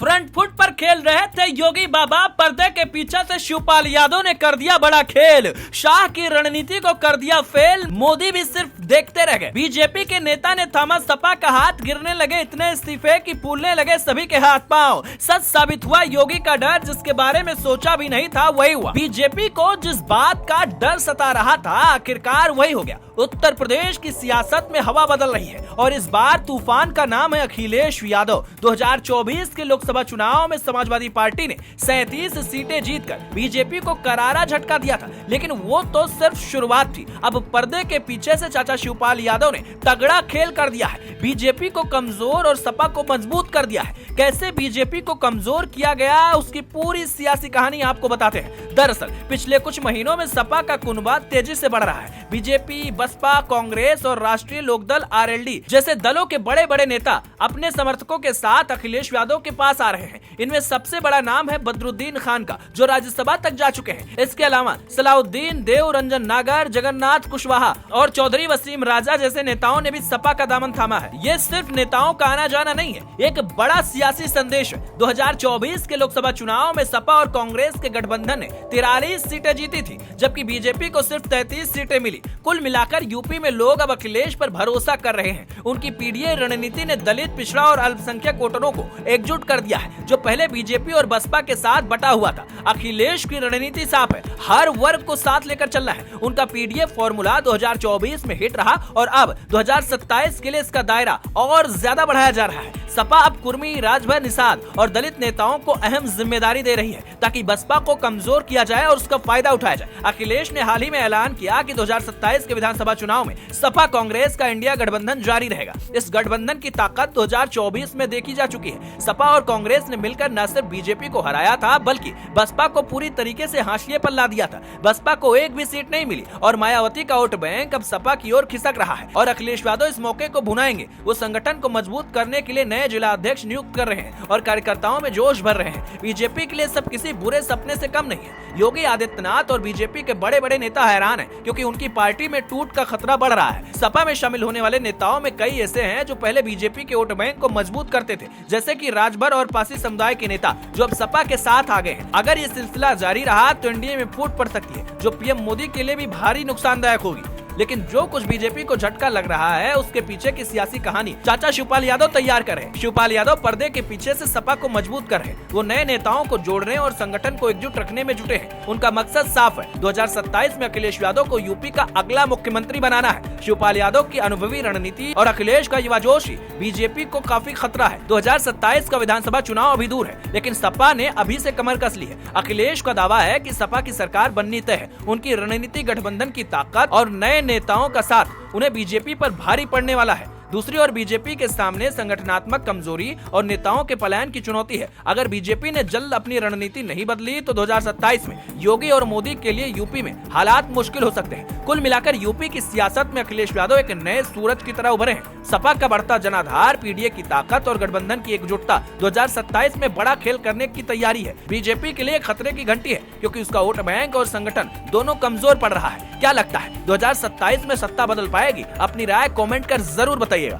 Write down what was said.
Front foot पर खेल रहे थे योगी बाबा, पर्दे के पीछे से शिवपाल यादव ने कर दिया बड़ा खेल। शाह की रणनीति को कर दिया फेल, मोदी भी सिर्फ देखते रह गए। बीजेपी के नेता ने थामा सपा का हाथ, गिरने लगे इतने इस्तीफे कि फूलने लगे सभी के हाथ पांव। सच साबित हुआ योगी का डर, जिसके बारे में सोचा भी नहीं था वही हुआ। बीजेपी को जिस बात का डर सता रहा था आखिरकार वही हो गया। उत्तर प्रदेश की सियासत में हवा बदल रही है और इस बार तूफान का नाम है अखिलेश यादव। 2024 के लोकसभा चुनाव में समाजवादी पार्टी ने 37 सीटें जीतकर बीजेपी को करारा झटका दिया था, लेकिन वो तो सिर्फ शुरुआत थी। अब पर्दे के पीछे से चाचा शिवपाल यादव ने तगड़ा खेल कर दिया है, बीजेपी को कमजोर और सपा को मजबूत कर दिया है। कैसे बीजेपी को कमजोर किया गया उसकी पूरी सियासी कहानी आपको बताते हैं। दरअसल पिछले कुछ महीनों में सपा का कुनबा तेजी से बढ़ रहा है। बीजेपी, बसपा, कांग्रेस और राष्ट्रीय लोकदल आरएलडी जैसे दलों के बड़े बड़े नेता अपने समर्थकों के साथ अखिलेश यादव के पास आ रहे हैं। इनमें सबसे बड़ा नाम है बदरुद्दीन खान का, जो राज्यसभा तक जा चुके हैं। इसके अलावा सलाउद्दीन, देव रंजन नागर, जगन्नाथ कुशवाहा और चौधरी वसीम राजा जैसे नेताओं ने भी सपा का दामन थामा है। ये सिर्फ नेताओं का आना जाना नहीं है, एक बड़ा सियासी संदेश है। 2024 के लोकसभा चुनाव में सपा और कांग्रेस के गठबंधन ने 43 सीटें जीती थी, जबकि बीजेपी को सिर्फ 33 सीटें मिली। कुल मिलाकर यूपी में लोग अब अखिलेश पर भरोसा कर रहे हैं। उनकी पीडीए रणनीति ने दलित, पिछड़ा और अल्पसंख्यक वोटरों को एकजुट कर दिया है, जो पहले बीजेपी और बसपा के साथ बटा हुआ था। अखिलेश की रणनीति साफ है, हर वर्ग को साथ लेकर चलना है। उनका पीडीए फॉर्मूला 2024 में हिट रहा और अब 2027 के लिए इसका दायरा और ज्यादा बढ़ाया जा रहा है। सपा अब कुर्मी, राजभर, निषाद और दलित नेताओं को अहम जिम्मेदारी दे रही है, ताकि बसपा को कमजोर किया जाए और उसका फायदा उठाया जाए। अखिलेश ने हाल ही में ऐलान किया कि 2027 के विधानसभा चुनाव में सपा कांग्रेस का इंडिया गठबंधन जारी रहेगा। इस गठबंधन की ताकत 2024 में देखी जा चुकी है। सपा और कांग्रेस ने मिलकर न सिर्फ बीजेपी को हराया था, बल्कि बसपा को पूरी तरीके से हाशिए पर ला दिया था। बसपा को एक भी सीट नहीं मिली और मायावती का वोट बैंक अब सपा की ओर खिसक रहा है और अखिलेश यादव इस मौके को भुनाएंगे। वो संगठन को मजबूत करने के लिए नए जिला अध्यक्ष नियुक्त कर रहे हैं और कार्यकर्ताओं में जोश भर रहे हैं। बीजेपी के लिए सब किसी बुरे सपने से कम नहीं है। योगी आदित्यनाथ और बीजेपी के बड़े बड़े नेता हैरान हैं, क्योंकि उनकी पार्टी में टूट का खतरा बढ़ रहा है। सपा में शामिल होने वाले नेताओं में कई ऐसे हैं जो पहले बीजेपी के वोट बैंक को मजबूत करते थे, जैसे कि राजभर और पासी समुदाय के नेता, जो अब सपा के साथ आ गए हैं। अगर ये सिलसिला जारी रहा तो एनडीए में फूट पड़ सकती है, जो पीएम मोदी के लिए भी भारी नुकसानदायक होगी। लेकिन जो कुछ बीजेपी को झटका लग रहा है, उसके पीछे की सियासी कहानी चाचा शिवपाल यादव तैयार कर रहे हैं। शिवपाल यादव पर्दे के पीछे से सपा को मजबूत कर रहे हैं। वो नए नेताओं को जोड़ने और संगठन को एकजुट रखने में जुटे हैं। उनका मकसद साफ है, 2027 में अखिलेश यादव को यूपी का अगला मुख्यमंत्री बनाना है। शिवपाल यादव की अनुभवी रणनीति और अखिलेश का युवा जोश ही बीजेपी को काफी खतरा है। 2027 का विधानसभा चुनाव अभी दूर है, लेकिन सपा ने अभी से कमर कस ली है। अखिलेश का दावा है कि सपा की सरकार बननी तय है। उनकी रणनीति, गठबंधन की ताकत और नए नेताओं का साथ उन्हें बीजेपी पर भारी पड़ने वाला है। दूसरी ओर बीजेपी के सामने संगठनात्मक कमजोरी और नेताओं के पलायन की चुनौती है। अगर बीजेपी ने जल्द अपनी रणनीति नहीं बदली तो 2027 में योगी और मोदी के लिए यूपी में हालात मुश्किल हो सकते हैं। कुल मिलाकर यूपी की सियासत में अखिलेश यादव एक नए सूरज की तरह उभरे हैं। सपा का बढ़ता जनाधार, पीडीए की ताकत और गठबंधन की एकजुटता 2027 में बड़ा खेल करने की तैयारी है। बीजेपी के लिए खतरे की घंटी है, क्योंकि उसका वोट बैंक और संगठन दोनों कमजोर पड़ रहा है। क्या लगता है, 2027 में सत्ता बदल पाएगी? अपनी राय कमेंट कर जरूर बताइएगा।